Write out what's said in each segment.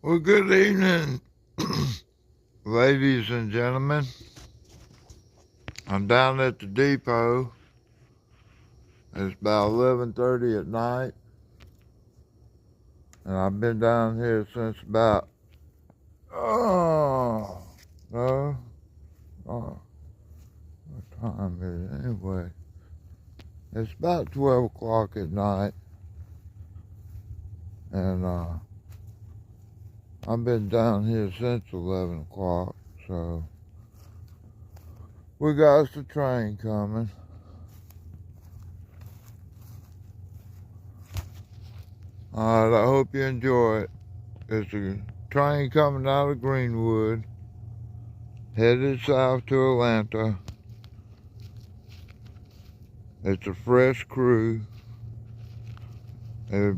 Well, good evening, ladies and gentlemen. I'm down at the depot. It's about 11:30 at night, and I've been down here since about no, what time is it anyway? It's about 12 o'clock at night, and I've been down here since 11 o'clock. So we got us a train coming. Alright, I hope you enjoy it. It's a train coming out of Greenwood, headed south to Atlanta. It's a fresh crew. They've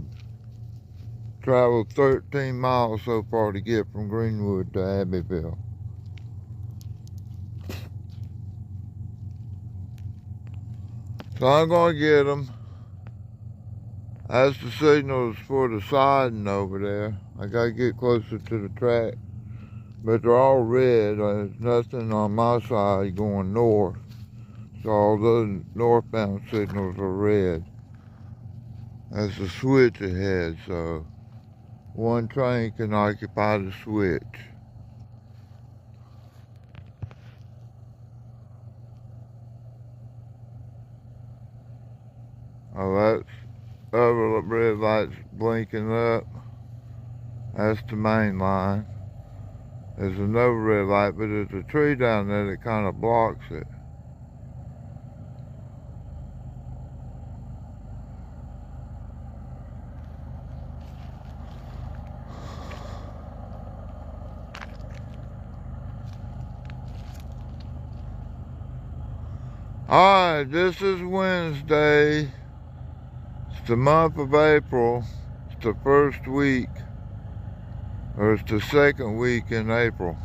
traveled 13 miles so far to get from Greenwood to Abbeville. So I'm going to get them. That's the signals for the siding over there. I got to get closer to the track. But they're all red. There's nothing on my side going north. So all those northbound signals are red. That's the switch ahead, so one train can occupy the switch. Oh, that's other red lights blinking up. That's the main line. There's another red light, but there's a tree down there that kind of blocks it. Alright, this is Wednesday. It's the month of April. It's the first week, or it's the second week in April.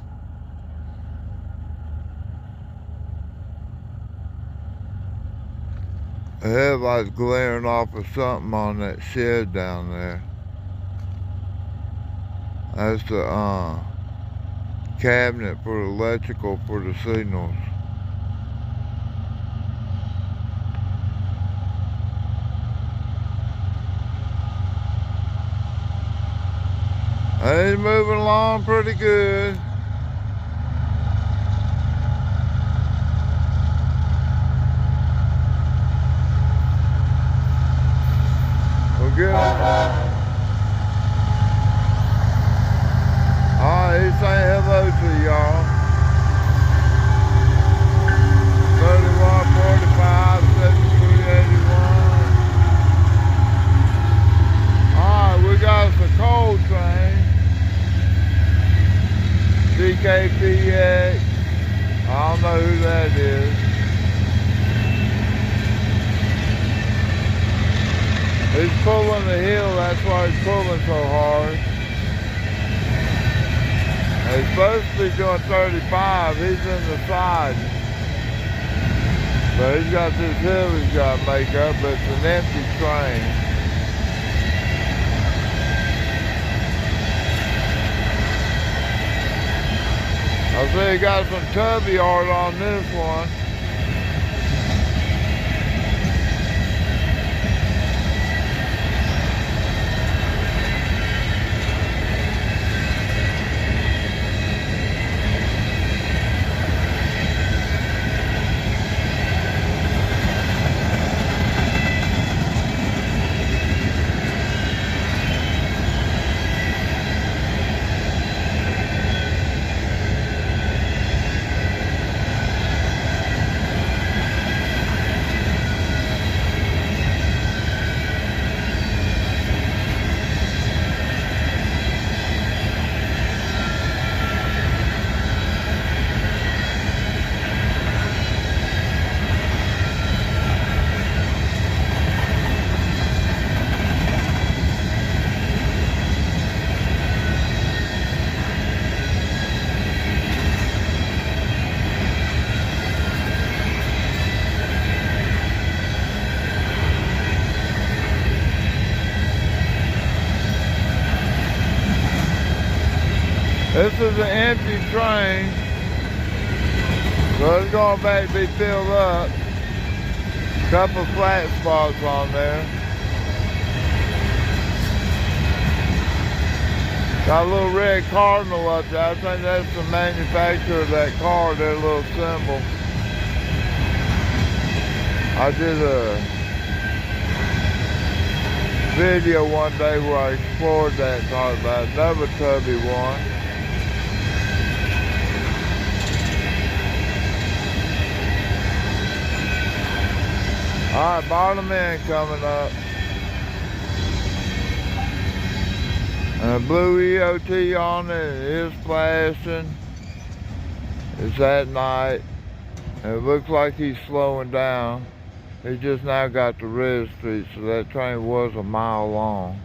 The headlight's glaring off of something on that shed down there. That's the cabinet for the electrical for the signals. He's moving along pretty good. We'll get him. Alright, he's saying hello to y'all. 3145 7381. Alright, we got us a coal train. DKPX. I don't know who that is. He's pulling the hill, that's why he's pulling so hard. He's supposed to be doing 35, he's in the side. But he's got this hill he's got to make up, but it's an empty train. I see he got some tubby art on this one. This is an empty train, so it's going back to be filled up. Couple flat spots on there. Got a little red cardinal up there. I think that's the manufacturer of that car, their little symbol. I did a video one day where I explored that car, about another tubby one. Alright, bottom end coming up. And a blue EOT on it, it is flashing. It's at night. And it looks like he's slowing down. He just now got the registry, so that train was a mile long.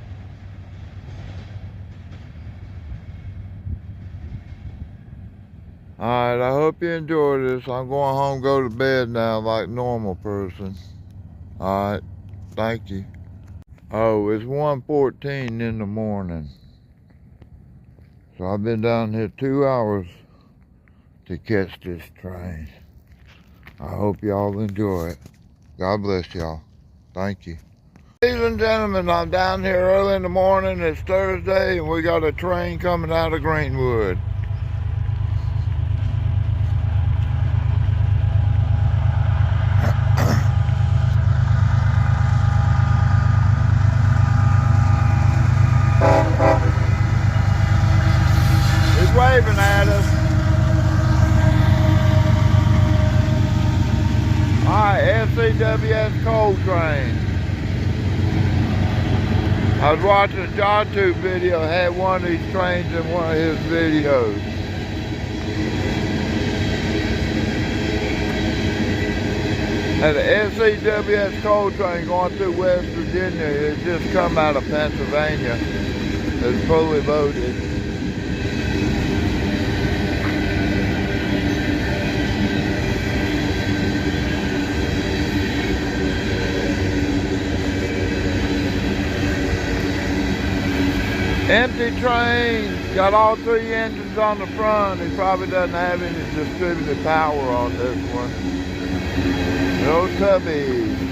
Alright, I hope you enjoyed this. I'm going home, go to bed now like a normal person. Alright, thank you. Oh, it's 1:14 in the morning. So I've been down here 2 hours to catch this train. I hope y'all enjoy it. God bless y'all. Thank you. Ladies and gentlemen, I'm down here early in the morning. It's Thursday and we got a train coming out of Greenwood. He's waving at us. Alright, SEWS coal train. I was watching a JawTube video, had one of these trains in one of his videos. And the SEWS coal train going through West Virginia, it just come out of Pennsylvania. It's fully loaded. Empty train, got all 3 engines on the front. He probably doesn't have any distributed power on this one. No tubbies.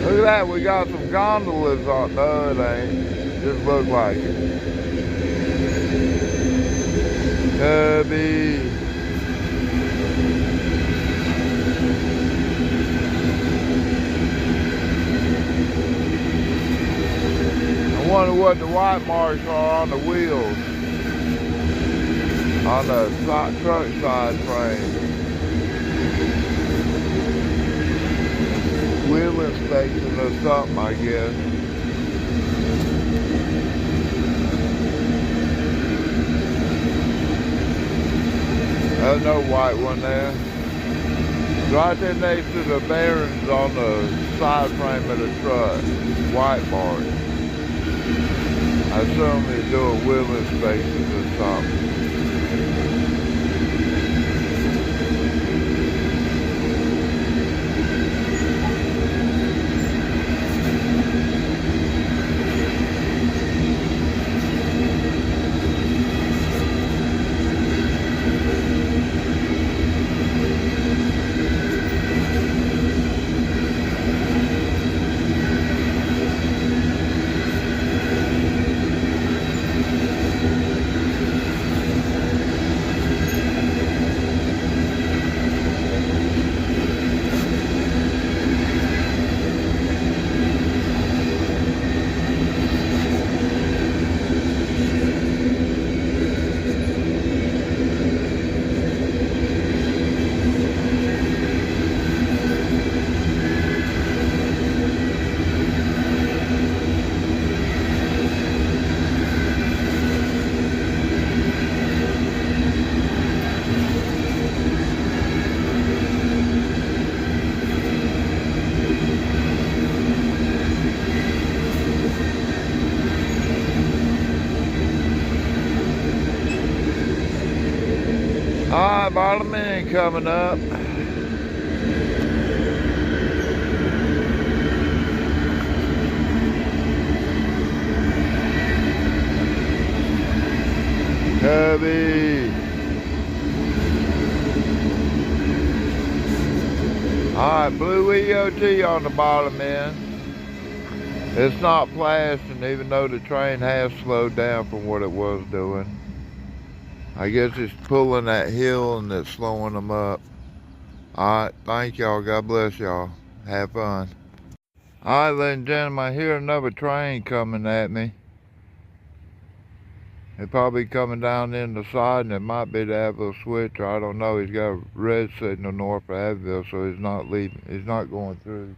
Look at that, we got some gondolas on. No, it ain't. Just look like it. Tubby. I wonder what the white marks are on the wheels on the truck side frame. Wheel inspection or something, I guess. There's no white one there. Right there next to the bearings on the side frame of the truck. White marks. I certainly do a wheel inspection or something. Alright, bottom end coming up. Cubby. Alright, blue EOT on the bottom end. It's not blasting, even though the train has slowed down from what it was doing. I guess it's pulling that hill and it's slowing them up. Alright, thank y'all. God bless y'all. Have fun. Alright, ladies and gentlemen, I hear another train coming at me. It's probably coming down in the side, and it might be the Abbeville switcher. I don't know. He's got a red signal north of Abbeville, so he's not leaving. He's not going through.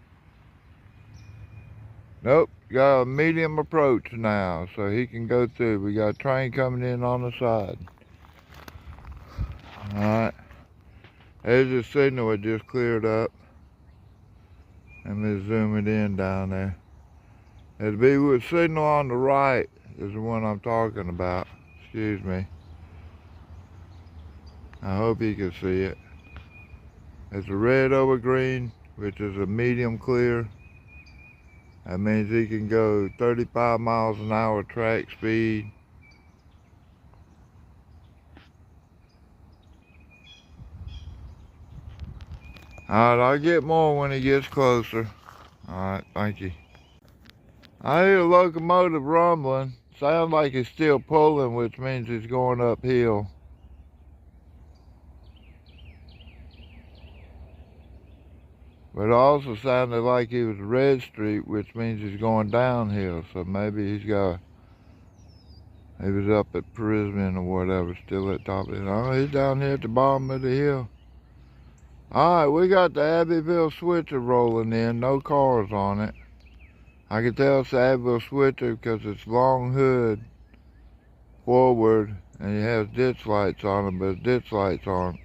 Nope, got a medium approach now, so he can go through. We got a train coming in on the side. Alright. There's the signal. It just cleared up. Let me zoom it in down there. It'll be with signal on the right is the one I'm talking about. Excuse me. I hope you can see it. It's a red over green, which is a medium clear. That means he can go 35 miles an hour track speed. Alright, I'll get more when he gets closer. Alright, thank you. I hear a locomotive rumbling. Sounds like it's still pulling, which means it's going uphill. But it also sounded like it was Red Street, which means he's going downhill. So maybe he was up at Prisman or whatever, still at top of it. Oh, he's down here at the bottom of the hill. Alright, we got the Abbeville switcher rolling in, no cars on it. I can tell it's the Abbeville switcher because it's long hood forward and it has ditch lights on it, but ditch lights don't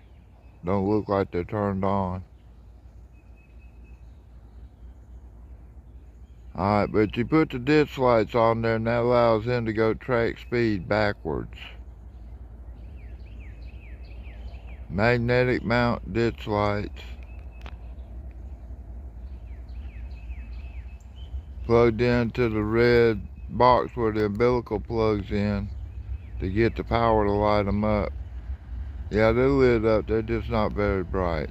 look like they're turned on. Alright, but you put the ditch lights on there and that allows him to go track speed backwards. Magnetic mount ditch lights. Plugged into the red box where the umbilical plugs in to get the power to light them up. Yeah, they're lit up, they're just not very bright.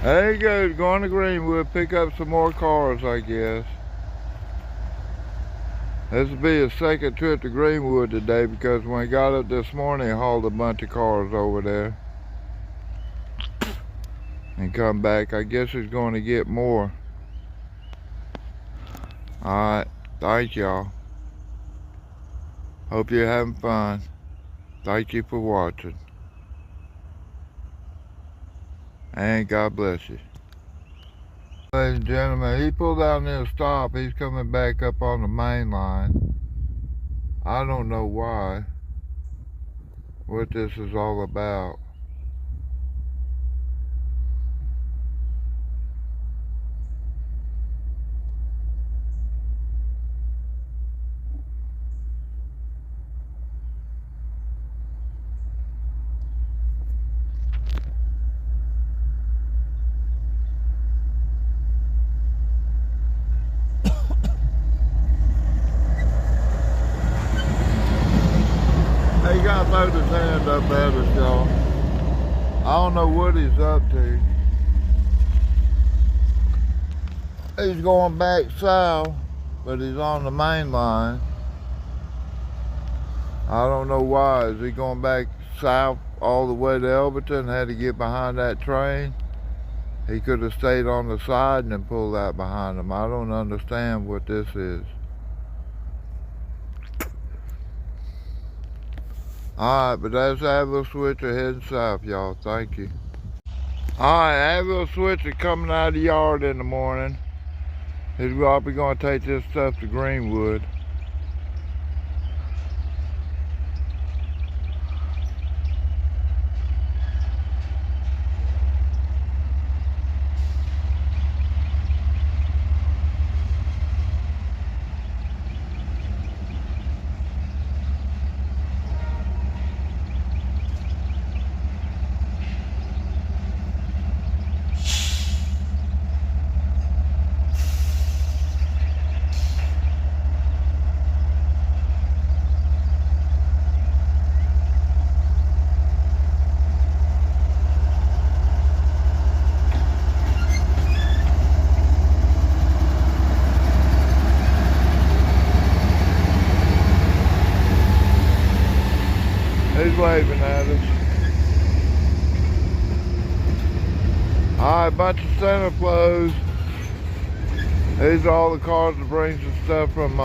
There he goes, going to Greenwood, pick up some more cars, I guess. This will be his second trip to Greenwood today because when he got up this morning, he hauled a bunch of cars over there. And come back. I guess he's going to get more. Alright, thank y'all. Hope you're having fun. Thank you for watching. And God bless you. Ladies and gentlemen, he pulled out near the stop. He's coming back up on the main line. I don't know why. What this is all about. He got to throw his hand up at us, y'all. I don't know what he's up to. He's going back south, but he's on the main line. I don't know why. Is he going back south all the way to Elberton and had to get behind that train? He could have stayed on the side and then pulled out behind him. I don't understand what this is. Alright, but that's Abbeville switcher heading south, y'all. Thank you. Alright, Abbeville switcher coming out of the yard in the morning. He's probably going to take this stuff to Greenwood. He's waving at us. Alright, bunch of center flows. These are all the cars that brings the stuff from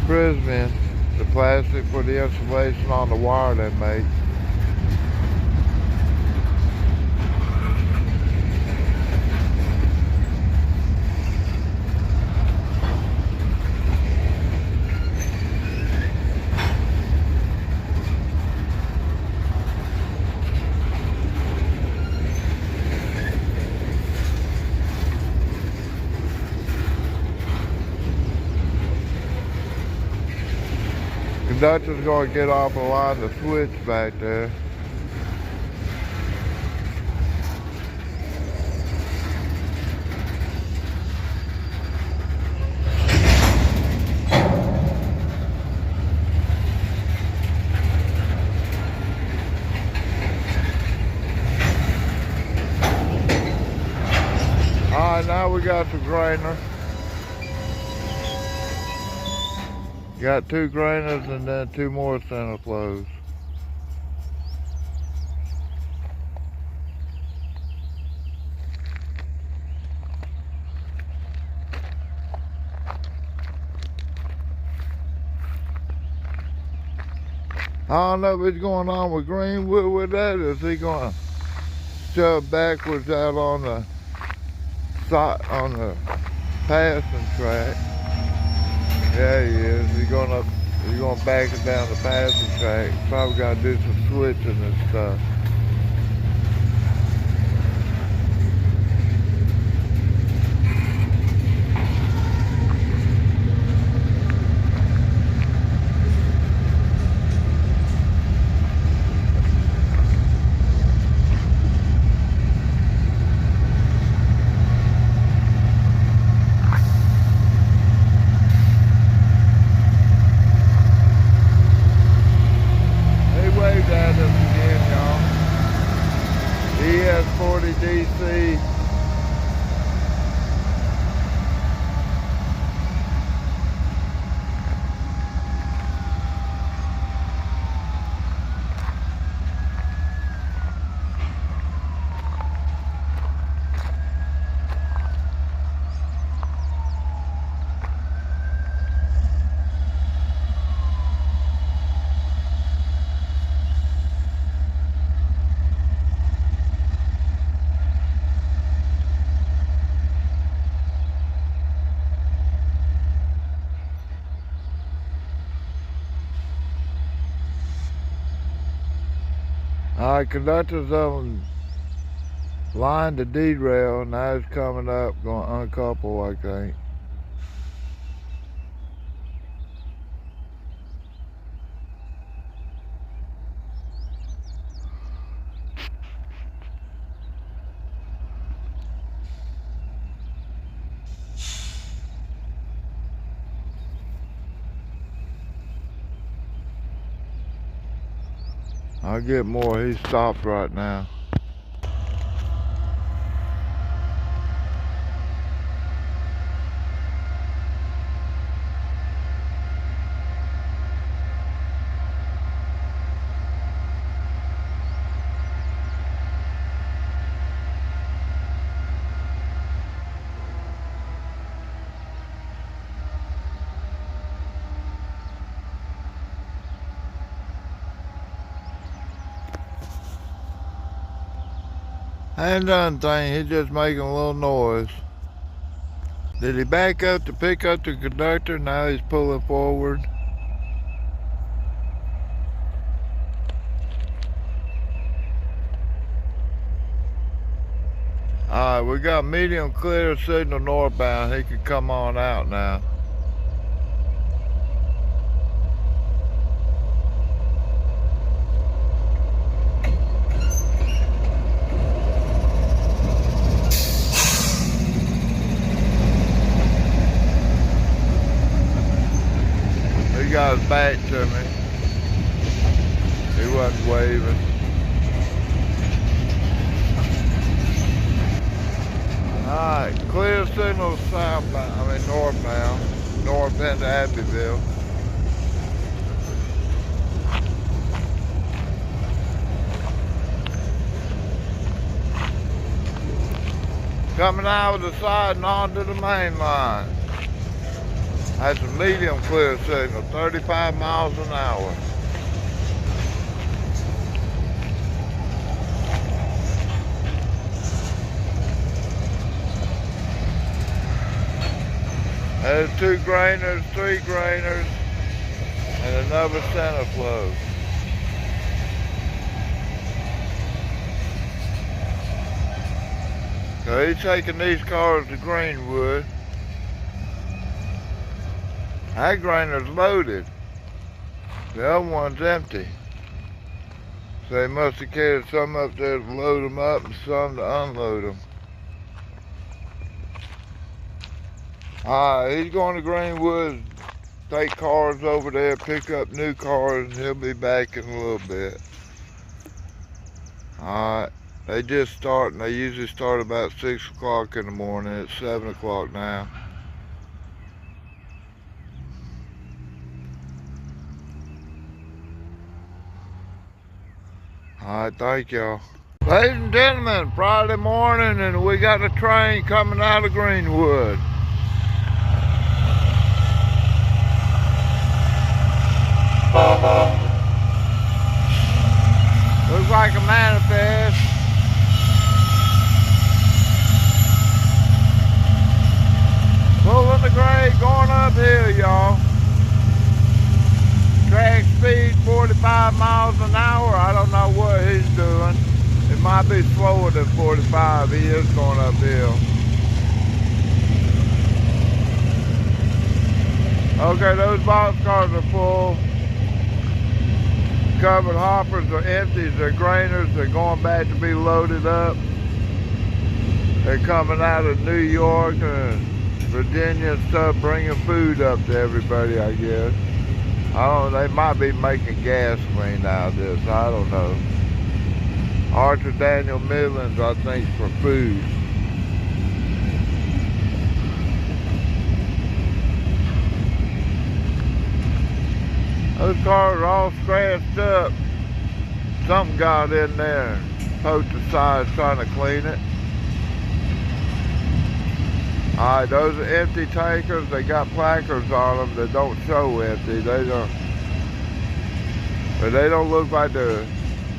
Brisbane. The plastic for the insulation on the wire they make. Conductor's going to get off the line to switch back there. Alright, now we got the grainer. Got 2 grainers and then 2 more center flows. I don't know what's going on with Greenwood with that. Is he going to shove backwards out on the side, on the passing track? Yeah, he is. He's going to back it down the passing track. Probably got to do some switching and stuff. DC. Alright, conductor's on line to derail, now it's coming up, going to uncouple, I think. I'll get more. He's stopped right now. I ain't done anything, he's just making a little noise. Did he back up to pick up the conductor? Now he's pulling forward. Alright, we got medium clear signal northbound. He can come on out now. He got his back to me. He wasn't waving. Alright, clear signal southbound, northbound, north into Abbeville. Coming out of the side and onto the main line. That's a medium clear signal, 35 miles an hour. There's 2 grainers, 3 grainers, and another center flow. So he's taking these cars to Greenwood. That grainer's loaded. The other one's empty. So they must have carried some up there to load them up and some to unload them. Alright, he's going to Greenwood, take cars over there, pick up new cars, and he'll be back in a little bit. Alright, they just start, and they usually start about 6 o'clock in the morning. It's 7 o'clock now. Alright, thank y'all. Ladies and gentlemen, Friday morning, and we got a train coming out of Greenwood. Looks like a manifest. Pulling the grade, going uphill, y'all. Track speed 45 miles an hour. I don't know what he's doing. It might be slower than 45. He is going uphill. Okay, those boxcars are full. Covered hoppers are empty. They're grainers. They're going back to be loaded up. They're coming out of New York and Virginia and stuff, bringing food up to everybody, I guess. I don't know. They might be making gasoline out of this. I don't know. Archer Daniel Midlands, I think, for food. Those cars are all scratched up. Something got in there and poked the sides trying to clean it. Alright, those are empty tankers. They got placards on them that don't show empty. They don't, but they don't look like they're,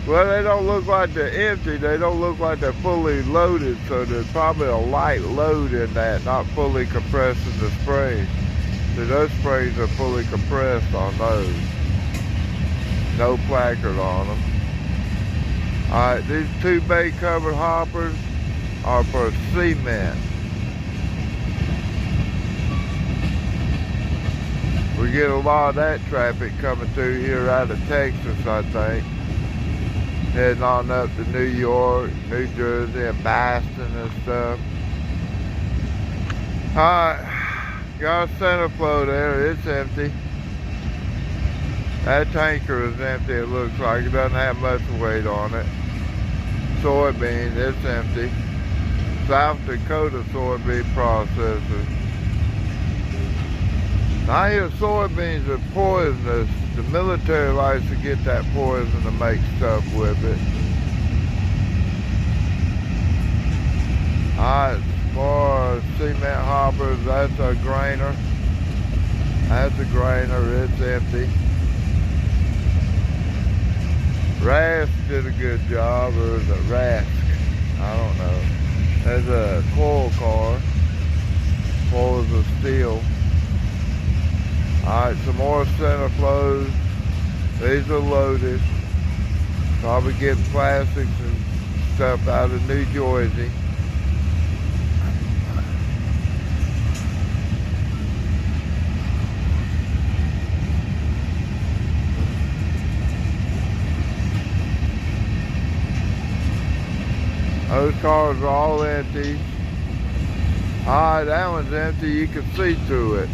well, they don't look like they're empty. They don't look like they're fully loaded, so there's probably a light load in that, not fully compressing the springs. So those springs are fully compressed on those. No placard on them. Alright, these 2 bay covered hoppers are for cement. We get a lot of that traffic coming through here out of Texas, I think. Heading on up to New York, New Jersey, and Boston and stuff. Alright, got a center flow there. It's empty. That tanker is empty, it looks like. It doesn't have much weight on it. Soybean, it's empty. South Dakota soybean processor. I hear soybeans are poisonous. The military likes to get that poison to make stuff with it. Alright, more cement hoppers. That's a grainer. That's a grainer. It's empty. Rask did a good job, or is it Rask? I don't know. There's a coil car. Coils of steel. Alright, some more center flows. These are loaded. Probably getting plastics and stuff out of New Jersey. Those cars are all empty. Alright, that one's empty. You can see through it.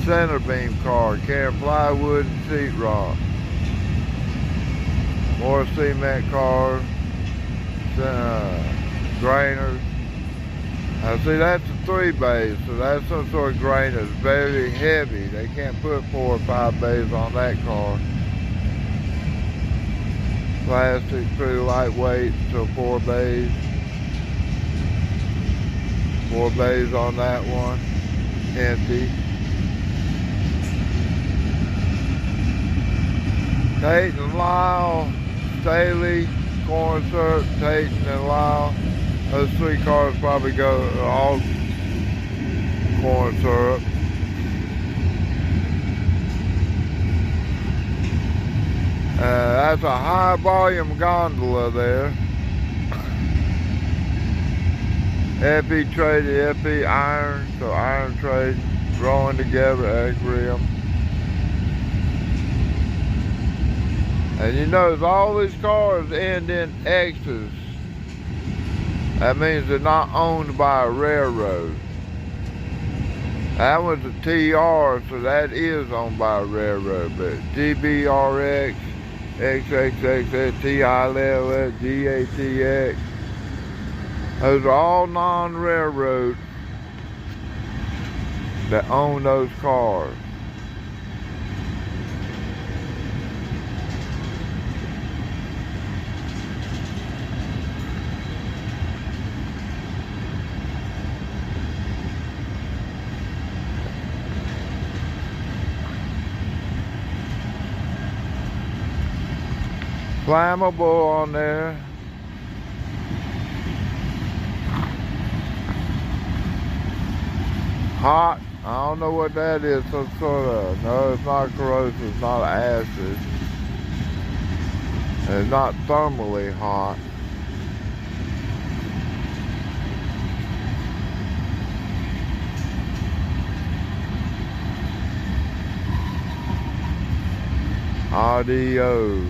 Center beam car, carrying plywood and sheetrock. More cement cars, grainers. Now see, that's a 3 bays, so that's some sort of grainer. It's very heavy. They can't put 4 or 5 bays on that car. Plastic, pretty lightweight, so 4 bays. 4 bays on that one, empty. Tate and Lyle, Staley, corn syrup, Tate and Lyle. Those 3 cars probably go all corn syrup. That's a high volume gondola there. FE traded, FE iron, so iron trade, growing together, egg rim. And you notice all these cars end in X's. That means they're not owned by a railroad. That was a TR, so that is owned by a railroad. But GBRX, XXXX, TILL, GATX, those are all non-railroad that own those cars. Flammable on there. Hot. I don't know what that is, some sort of. No, it's not corrosive, it's not acid. It's not thermally hot. Audio.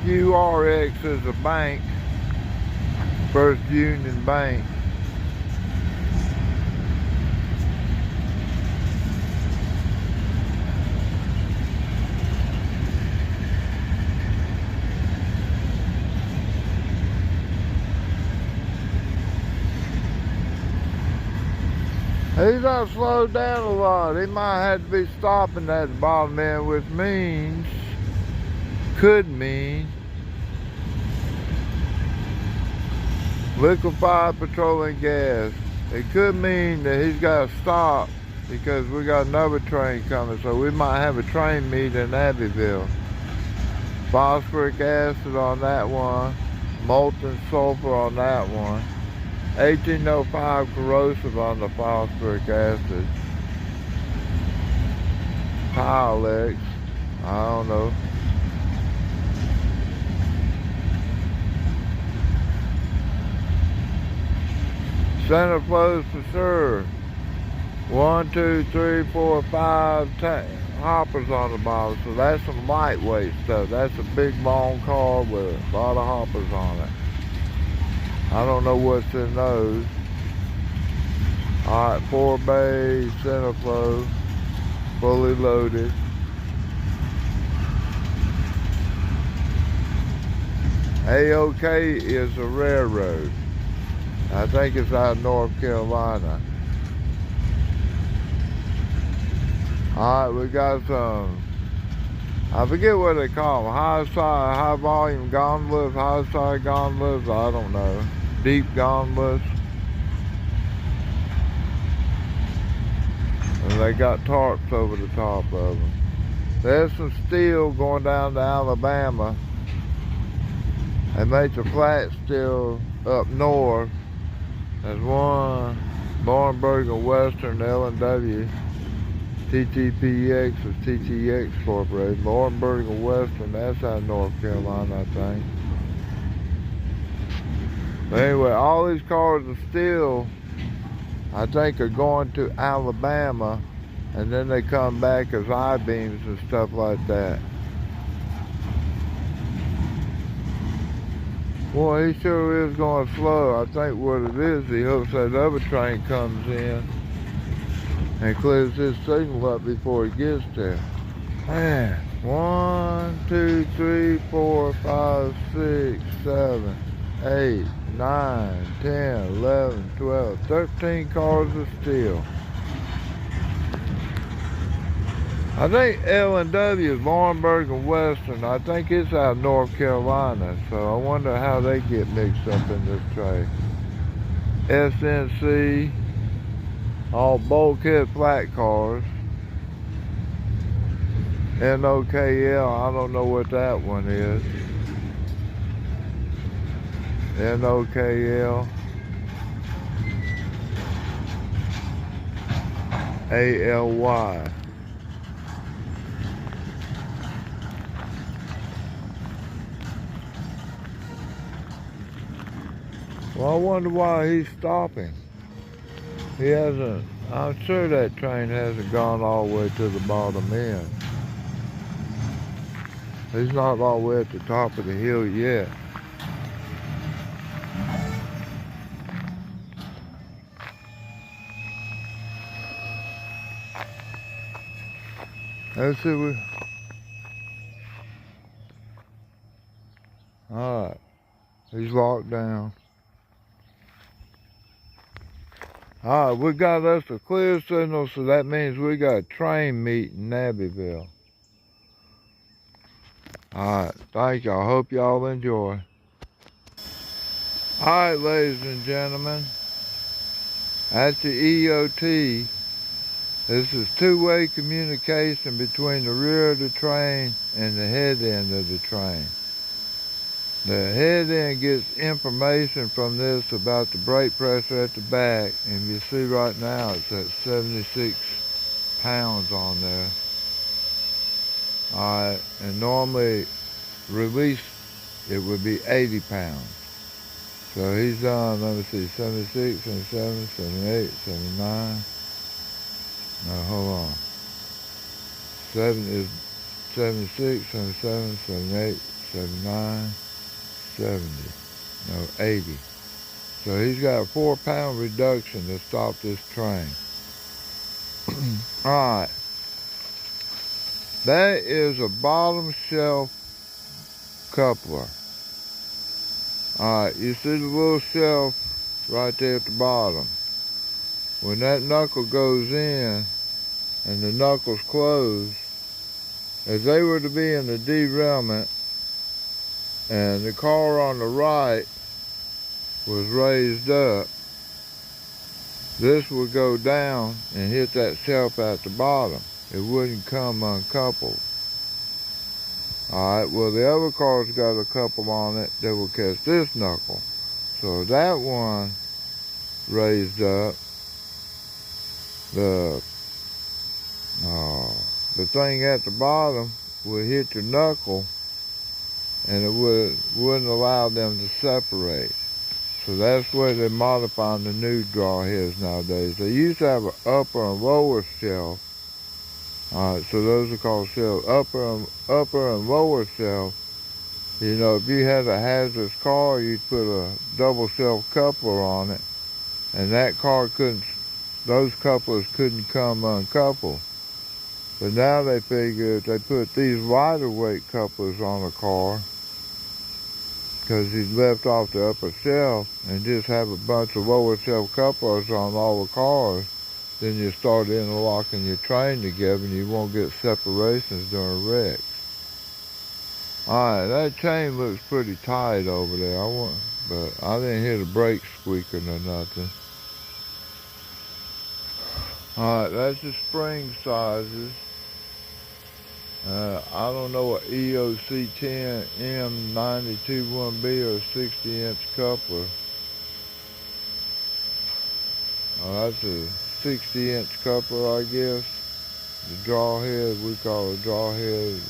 FURX is a bank, First Union Bank. He's not slowed down a lot. He might have to be stopping at the bottom end, which means, could mean, liquefied petroleum gas. It could mean that he's got to stop because we got another train coming, so we might have a train meet in Abbeville. Phosphoric acid on that one, molten sulfur on that one, 1805 corrosive on the phosphoric acid. Tilex, I don't know. Center flows for sure. 1, 2, 3, 4, 5 hoppers on the bottom, so that's some lightweight stuff. That's a big long car with a lot of hoppers on it. I don't know what's in those. Alright, 4 bay, center flow, fully loaded. AOK is a railroad. I think it's out of North Carolina. Alright, we got some, I forget what they call them, high volume gondolas, high side gondolas, I don't know. Deep gondolas. And they got tarps over the top of them. There's some steel going down to Alabama. They make the flat steel up north. There's one, Barnberg and Western, L&W, TTPX is TTX Corporation. Barnberg and Western, that's out of North Carolina, I think. But anyway, all these cars are still, I think, are going to Alabama, and then they come back as I-beams and stuff like that. Boy, he sure is going slow. I think what it is, he hopes that other train comes in and clears his signal up before he gets there. Man, 1, 2, 3, 4, 5, 6, 7, 8, 9, 10, 11, 12, 13 cars of steel. I think L&W is Laurinburg and Western. I think it's out of North Carolina, so I wonder how they get mixed up in this trade. SNC, all bulkhead flat cars. NOKL, I don't know what that one is. NOKL. ALY. Well, I wonder why he's stopping. He hasn't, I'm sure that train hasn't gone all the way to the bottom end. He's not all the way at the top of the hill yet. Let's see. Alright. He's locked down. Alright, we got us a clear signal, so that means we got a train meet in Abbeville. Alright, thank y'all. Hope y'all enjoy. Alright, ladies and gentlemen. At the EOT, this is two-way communication between the rear of the train and the head end of the train. The head end gets information from this about the brake pressure at the back, and you see right now it's at 76 pounds on there. Alright, and normally released it would be 80 pounds. So he's done, let me see, 76, 77, 78, 79. No, hold on. 76, 77, 78, 79, 70. No, 80. So he's got a 4-pound reduction to stop this train. Alright. That is a bottom shelf coupler. Alright, you see the little shelf right there at the bottom. When that knuckle goes in and the knuckles close, if they were to be in the derailment and the car on the right was raised up, this would go down and hit that shelf at the bottom. It wouldn't come uncoupled. Alright, well the other car's got a couple on it that will catch this knuckle. So that one raised up, the thing at the bottom would hit the knuckle and it wouldn't allow them to separate. So that's where they're modifying the new draw heads nowadays. They used to have an upper and lower shelf. Alright, so those are called shelves. Upper and lower shelf. You know, if you had a hazardous car, you'd put a double shelf coupler on it, and that car those couplers couldn't come uncoupled. But now they figure if they put these lighter weight couplers on a car, because he's left off the upper shelf, and just have a bunch of lower shelf couplers on all the cars, then you start interlocking your train together and you won't get separations during wrecks. Alright, that chain looks pretty tight over there. But I didn't hear the brakes squeaking or nothing. Alright, that's the spring sizes. I don't know what EOC 10 M921B or 60-inch coupler. That's a 60-inch coupler, I guess. The draw head, we call it a draw head.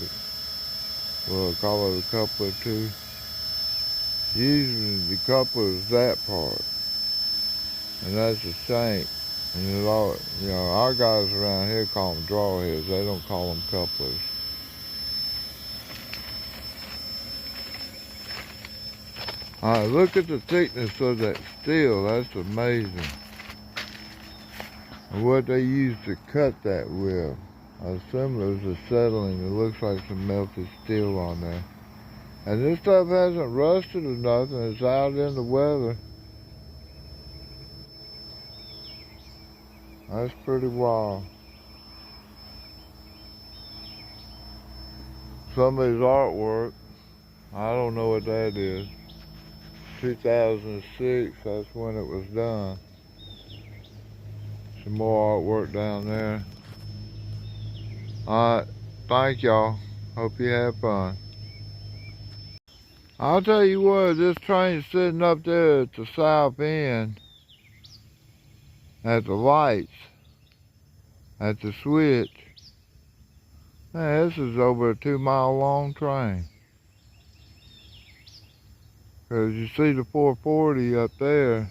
We'll call it a coupler too. Usually the coupler is that part, and that's the shank. And all, you know, our guys around here call them draw heads. They don't call them couplers. Alright, look at the thickness of that steel. That's amazing. And what they used to cut that with. I assume it was acetylene. It looks like some melted steel on there. And this stuff hasn't rusted or nothing. It's out in the weather. That's pretty wild. Somebody's artwork. I don't know what that is. 2006, that's when it was done. Some more artwork down there. Alright, thank y'all. Hope you have fun. I'll tell you what, this train's sitting up there at the south end, at the lights, at the switch. Man, this is over a 2-mile long train. Cause you see the 440 up there.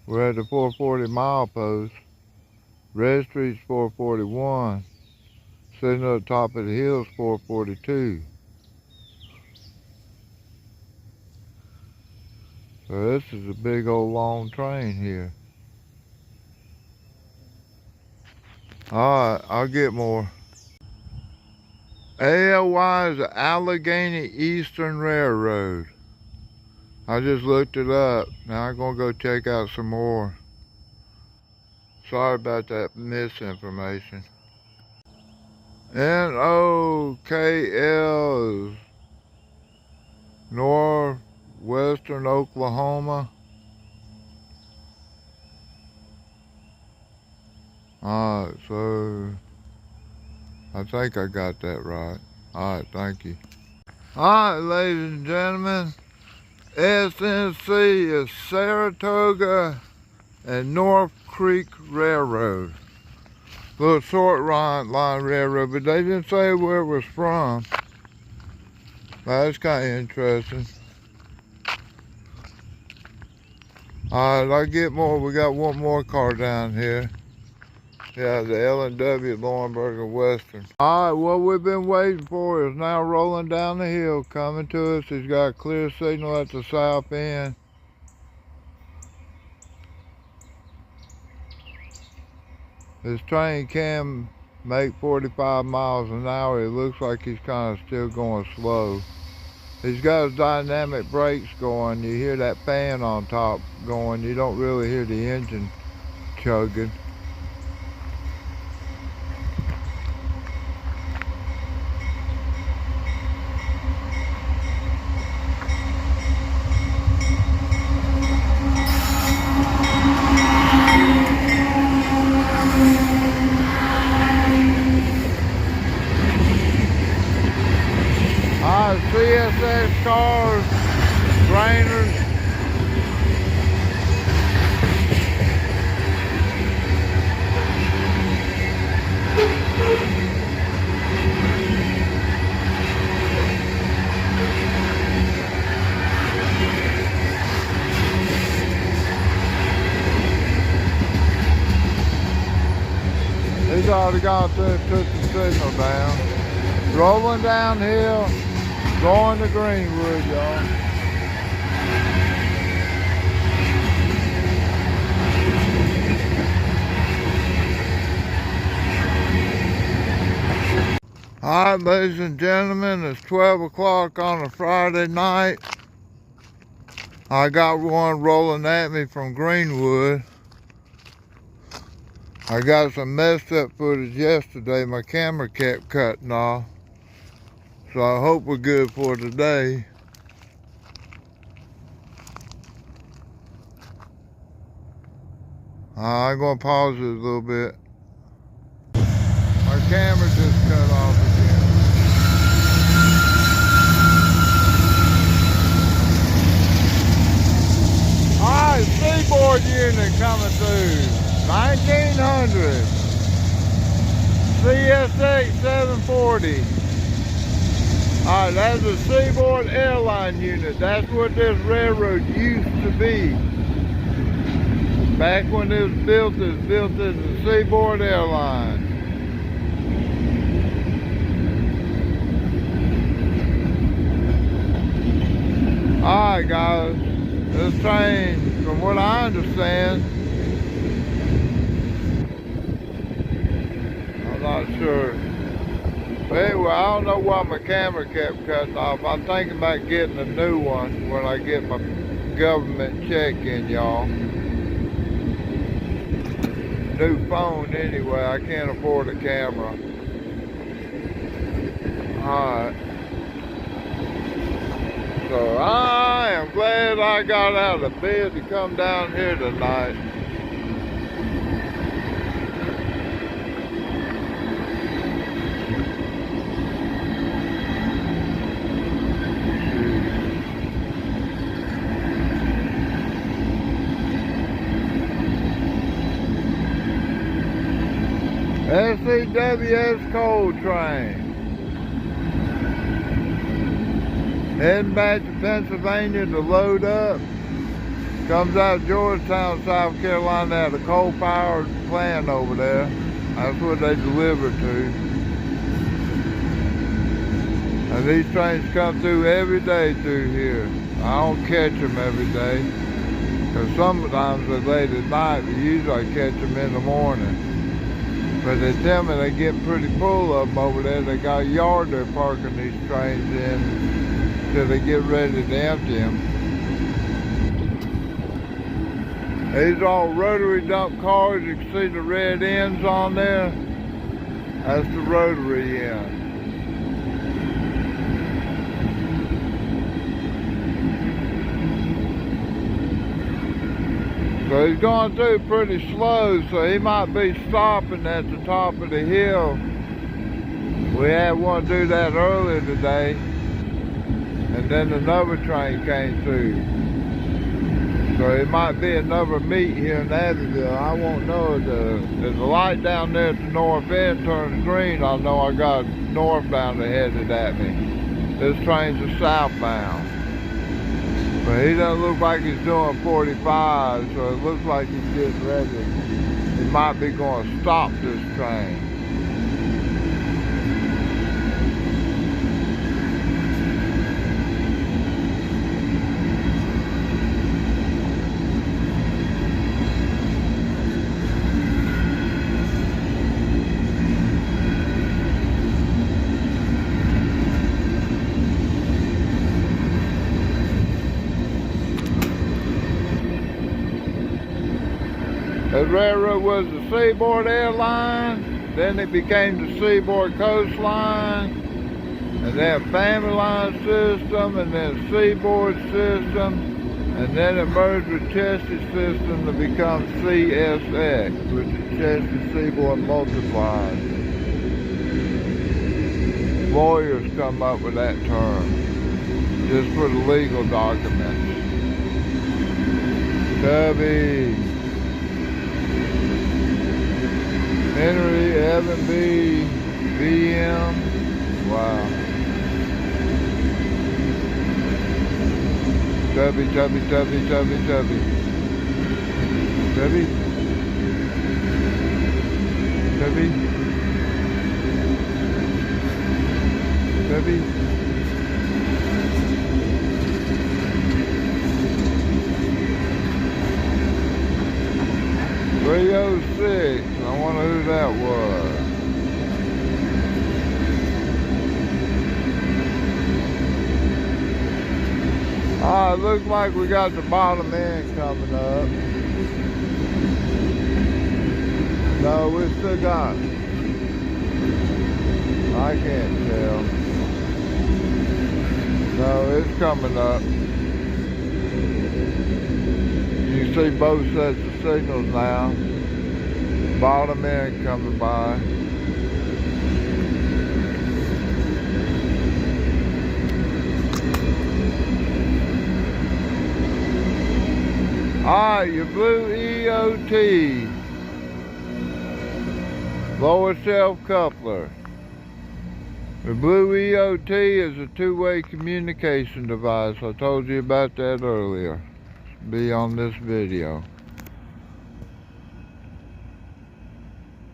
We're at the 440 mile post. Red Street's 441. Sitting at the top of the hill's 442. So this is a big old long train here. Alright, I'll get more. ALY is the Allegheny Eastern Railroad. I just looked it up. Now I'm gonna go check out some more. Sorry about that misinformation. NOKL is northwestern Oklahoma. Alright, so I think I got that right. Alright, thank you. Alright, ladies and gentlemen, SNC is Saratoga and North Creek Railroad. Little short line railroad, but they didn't say where it was from. That's kind of interesting. Alright, I'll get more. We got one more car down here. Yeah, the L&W Laurinburg Western. Alright, what we've been waiting for is now rolling down the hill, coming to us. He's got a clear signal at the south end. This train can make 45 miles an hour. It looks like he's kind of still going slow. He's got his dynamic brakes going. You hear that fan on top going. You don't really hear the engine chugging. CSX cars, trainers. He's already gone through and took the signal down. Rolling downhill. Going to Greenwood, y'all. Alright, ladies and gentlemen, it's 12 o'clock on a Friday night. I got one rolling at me from Greenwood. I got some messed up footage yesterday. My camera kept cutting off. So I hope we're good for today. I'm going to pause it a little bit. My camera just cut off again. Alright, SEABORD unit coming through. 1900. CSX 740. Alright, that's a SEABORD Air Line unit. That's what this railroad used to be. Back when it was built as a SEABORD Air Line. Alright guys, this train, from what I understand, I'm not sure. But anyway, I don't know why my camera kept cutting off. I'm thinking about getting a new one when I get my government check in, y'all. New phone anyway, I can't afford a camera. Alright. So I am glad I got out of bed to come down here tonight. SEWS coal train. Heading back to Pennsylvania to load up. Comes out of Georgetown, South Carolina at a coal-powered plant over there. That's what they deliver to. And these trains come through every day through here. I don't catch them every day. Because sometimes they're late at night, but usually I catch them in the morning. But they tell me they get pretty full of them over there. They got a yard they're parking these trains in till they get ready to empty them. These are all rotary dump cars. You can see the red ends on there. That's the rotary end. So he's going through pretty slow, so he might be stopping at the top of the hill. We had one do that earlier today, and then another train came through. So it might be another meet here in Abbeville. I won't know. There's a light down there at the north end turns green. I know I got northbound headed at me. This train's a southbound. But he doesn't look like he's doing 45, so it looks like he's getting ready. He might be going to stop this train. The railroad was the SEABORD Air Line, then it became the SEABORD Coastline, and then Family Line System, and then SEABORD System, and then it merged with Chesty System to become CSX, which is Chesty Seaboard Multiplied. Lawyers come up with that term, just for the legal documents. Cubby. Henry, Evan B, BM, wow. Tubby. Tubby. Tubby. Tubby. 306, I wonder who that was. It looks like we got the bottom end coming up. No, we still got it. I can't tell. No, it's coming up. You can see both sets of signals now. Bottom end coming by. Alright, your blue EOT. Lower shelf coupler. The blue EOT is a two-way communication device. I told you about that earlier. Be on this video.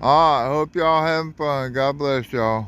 Alright, hope y'all having fun. God bless y'all.